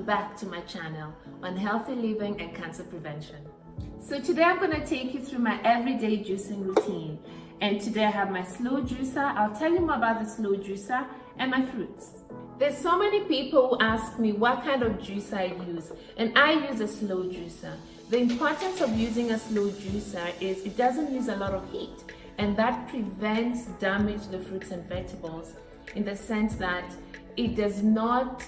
back to my channel on healthy living and cancer prevention. So today I'm going to take you through my everyday juicing routine, and today I have my slow juicer. I'll tell you more about the slow juicer and my fruits. There's so many people who ask me what kind of juicer I use, and I use a slow juicer. The importance of using a slow juicer is it doesn't use a lot of heat, and that prevents damage to the fruits and vegetables in the sense that it does not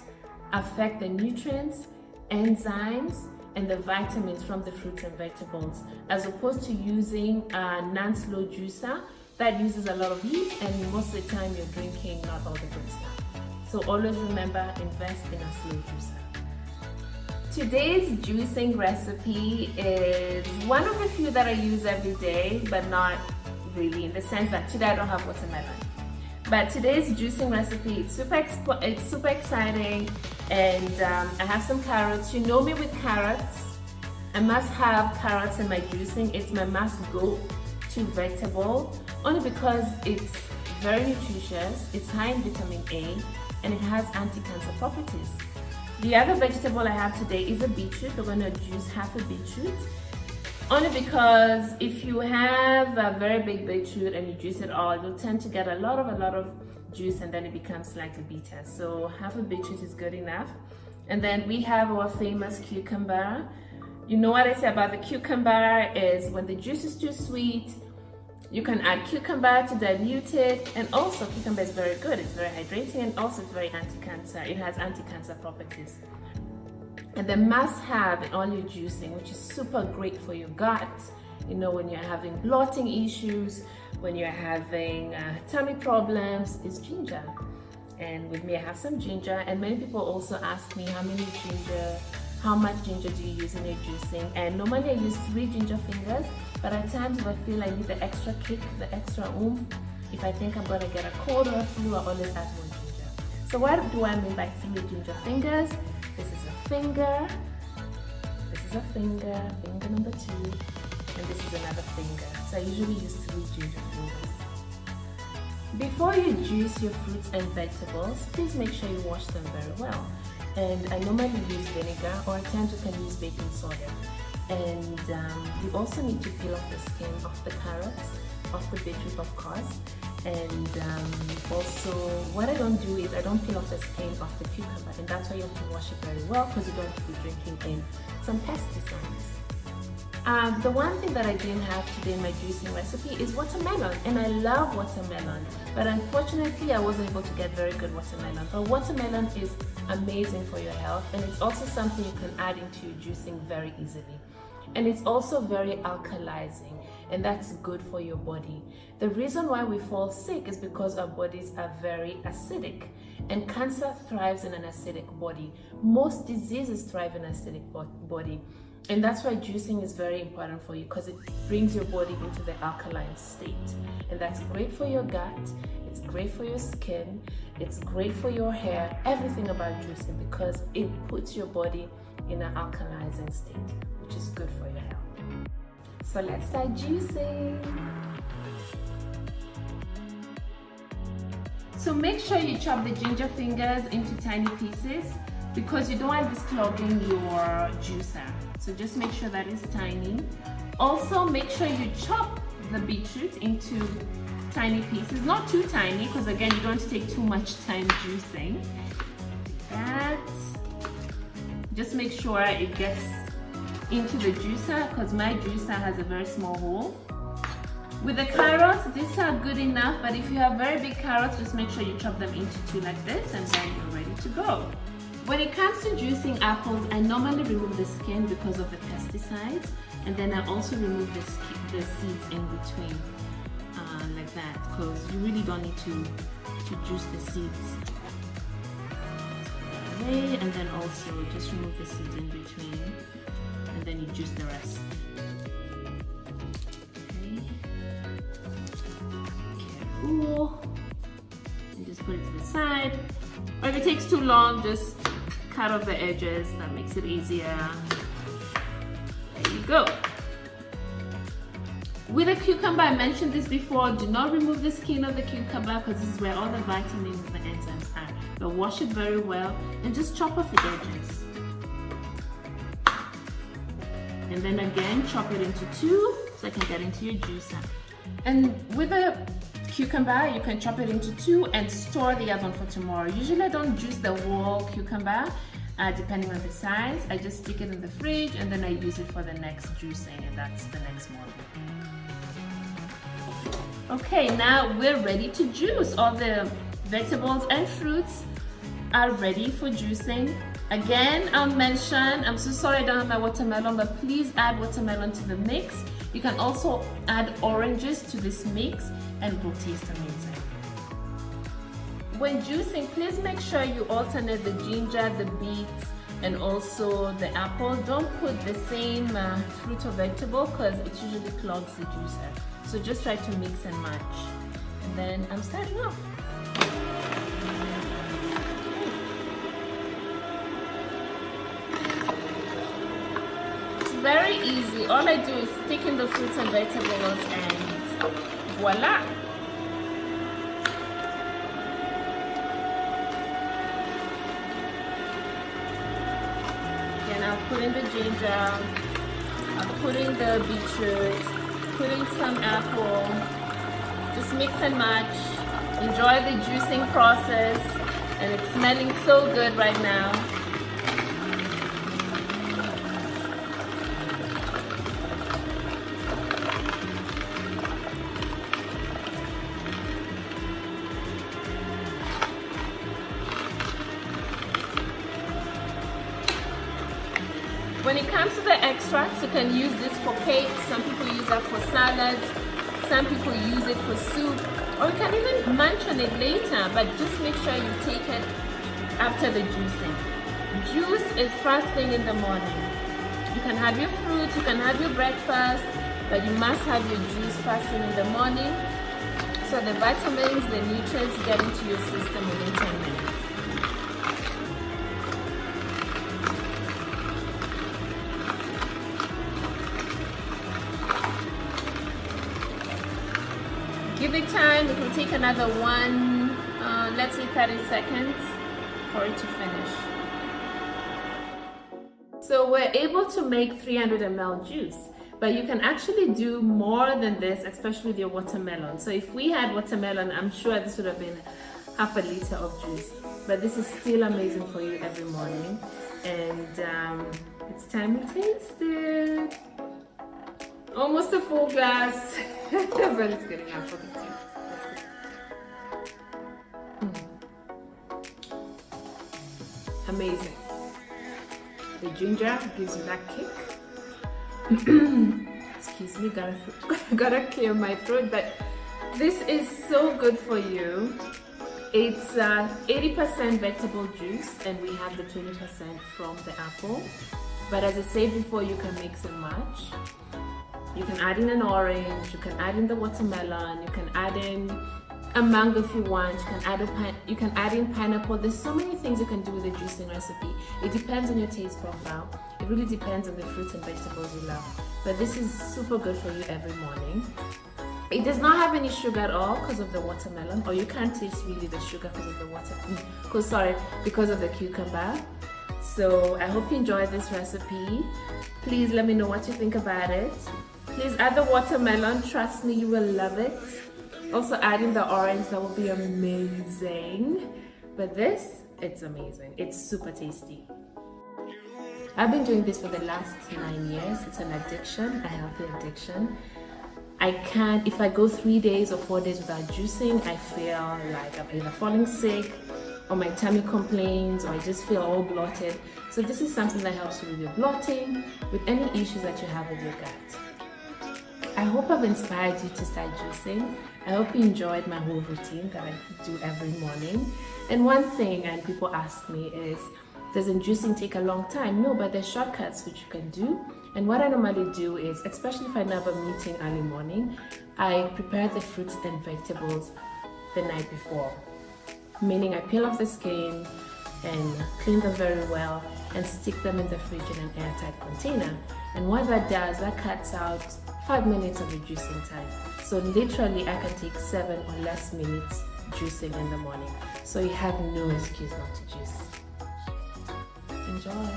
affect the nutrients, enzymes, and the vitamins from the fruits and vegetables, as opposed to using a non-slow juicer that uses a lot of heat, and most of the time you're drinking not all the good stuff. So always remember, invest in a slow juicer. Today's juicing recipe is one of the few that I use every day, but not really, in the sense that today I don't have watermelon. But today's juicing recipe, it's super exciting, and I have some carrots. You know me with carrots. I must have carrots in my juicing. It's my must-go-to vegetable, only because it's very nutritious, it's high in vitamin A, and it has anti-cancer properties. The other vegetable I have today is a beetroot. We're going to juice half a beetroot. Only because if you have a very big beetroot and you juice it all, you'll tend to get a lot of juice, and then it becomes slightly bitter. So half a beetroot is good enough. And then we have our famous cucumber. You know what I say about the cucumber is when the juice is too sweet, you can add cucumber to dilute it. And also cucumber is very good. It's very hydrating, and also it's very anti-cancer. It has anti-cancer properties. And the must-have in all your juicing, which is super great for your gut, you know, when you're having bloating issues, when you're having tummy problems, is ginger. And with me, I have some ginger. And many people also ask me how much ginger do you use in your juicing? And normally I use 3 ginger fingers, but at times if I feel I need the extra kick, the extra oomph, if I think I'm gonna get a cold or a flu, I always add more ginger. So what do I mean by 3 ginger fingers? This is a finger, this is a finger, finger number 2, and this is another finger. So I usually use 3 ginger fingers. Before you juice your fruits and vegetables, please make sure you wash them very well. And I normally use vinegar, or at times you can use baking soda. And you also need to peel off the skin of the carrots, off the beetroot of course. And also what I don't do is I don't peel off the skin of the cucumber, and that's why you have to wash it very well, because you don't want to be drinking in some pesticides. The one thing that I didn't have today in my juicing recipe is watermelon, and I love watermelon, but unfortunately I wasn't able to get very good watermelon. But watermelon is amazing for your health, and it's also something you can add into your juicing very easily. And it's also very alkalizing, and that's good for your body. The reason why we fall sick is because our bodies are very acidic, and cancer thrives in an acidic body. Most diseases thrive in an acidic body, and that's why juicing is very important for you, because it brings your body into the alkaline state, and that's great for your gut, it's great for your skin, it's great for your hair, everything about juicing, because it puts your body in an alkalizing state, which is good for your health. So let's start juicing. So make sure you chop the ginger fingers into tiny pieces, because you don't want this clogging your juicer. So just make sure that it's tiny. Also make sure you chop the beetroot into tiny pieces, not too tiny, because again you don't want to take too much time juicing. Like that. Just make sure it gets into the juicer, because my juicer has a very small hole. With the carrots, these are good enough, but if you have very big carrots, just make sure you chop them into 2 like this, and then you're ready to go. When it comes to juicing apples, I normally remove the skin because of the pesticides, and then I also remove the seeds in between, like that, because you really don't need to juice the seeds. And then also just remove the seeds in between, and then you juice the rest. Okay. Careful. And just put it to the side. Or if it takes too long, just cut off the edges. That makes it easier. There you go. With a cucumber, I mentioned this before, do not remove the skin of the cucumber, because this is where all the vitamins and the enzymes are. But wash it very well and just chop off the edges. And then again, chop it into 2 so I can get into your juicer. And with the cucumber, you can chop it into 2 and store the other one for tomorrow. Usually I don't juice the whole cucumber, depending on the size. I just stick it in the fridge and then I use it for the next juicing, and that's the next morning. Okay, now we're ready to juice. All the vegetables and fruits are ready for juicing. Again, I'll mention, I'm so sorry I don't have my watermelon, but please add watermelon to the mix. You can also add oranges to this mix and it will taste amazing. When juicing, please make sure you alternate the ginger, the beets, and also the apple. Don't put the same fruit or vegetable because it usually clogs the juicer. So just try to mix and match. And then I'm starting off. It's very easy. All I do is stick in the fruits and vegetables and voila. Then I'll put in the ginger, I'll put in the beetroot, put in some apple, just mix and match. Enjoy the juicing process, and it's smelling so good right now. When it comes to the extracts, you can use this for cakes. Some people use that for salads. Some people use it for soup. Or you can even munch on it later, but just make sure you take it after the juicing. Juice is first thing in the morning. You can have your fruits, you can have your breakfast, but you must have your juice first thing in the morning so the vitamins, the nutrients get into your system within 10 minutes. Give it time, it will take another let's say 30 seconds for it to finish. So we're able to make 300 ml juice, but you can actually do more than this, especially with your watermelon. So if we had watermelon, I'm sure this would have been half a liter of juice, but this is still amazing for you every morning. And it's time to taste it. Almost a full glass, but it's good enough for the tea. Amazing. The ginger gives you that kick. Excuse me, gotta clear my throat, but this is so good for you. It's 80% vegetable juice, and we have the 20% from the apple. But as I said before, you can mix and match. You can add in an orange, you can add in the watermelon, you can add in a mango if you want, you can add in pineapple. There's so many things you can do with the juicing recipe. It depends on your taste profile. It really depends on the fruits and vegetables you love. But this is super good for you every morning. It does not have any sugar at all because of the watermelon, or you can't taste really the sugar because of the because of the cucumber. So I hope you enjoyed this recipe. Please let me know what you think about it. Please add the watermelon, trust me, you will love it. Also add in the orange, that will be amazing. But this, it's amazing. It's super tasty. I've been doing this for the last 9 years. It's an addiction, a healthy addiction. I can't, if I go 3 days or 4 days without juicing, I feel like I'm either falling sick, or my tummy complains, or I just feel all bloated. So this is something that helps you with your bloating, with any issues that you have with your gut. I hope I've inspired you to start juicing. I hope you enjoyed my whole routine that I do every morning. And one thing, and people ask me, is doesn't juicing take a long time? No, but there's shortcuts which you can do. And what I normally do is, especially if I have a meeting early morning, I prepare the fruits and vegetables the night before. Meaning I peel off the skin and clean them very well and stick them in the fridge in an airtight container. And what that does, that cuts out 5 minutes of the juicing time. So literally I can take 7 or less minutes juicing in the morning. So you have no excuse not to juice. Enjoy.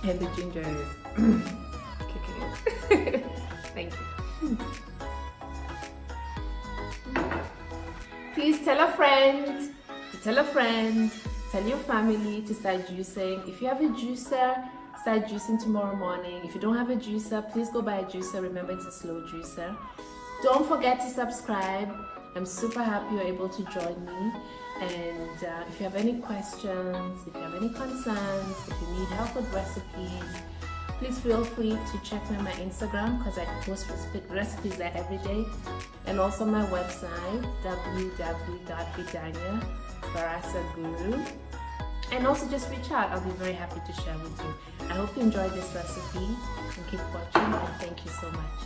And the ginger is kicking in. Thank you. Please tell a friend to tell a friend, tell your family to start juicing. If you have a juicer, start juicing tomorrow morning. If you don't have a juicer, please go buy a juicer. Remember, it's a slow juicer. Don't forget to subscribe. I'm super happy you're able to join me. And if you have any questions, if you have any concerns, if you need help with recipes, please feel free to check me on my Instagram because I post recipes there every day. And also my website, www.vidanya.barasaguru. And also just reach out. I'll be very happy to share with you. I hope you enjoyed this recipe and keep watching, and thank you so much.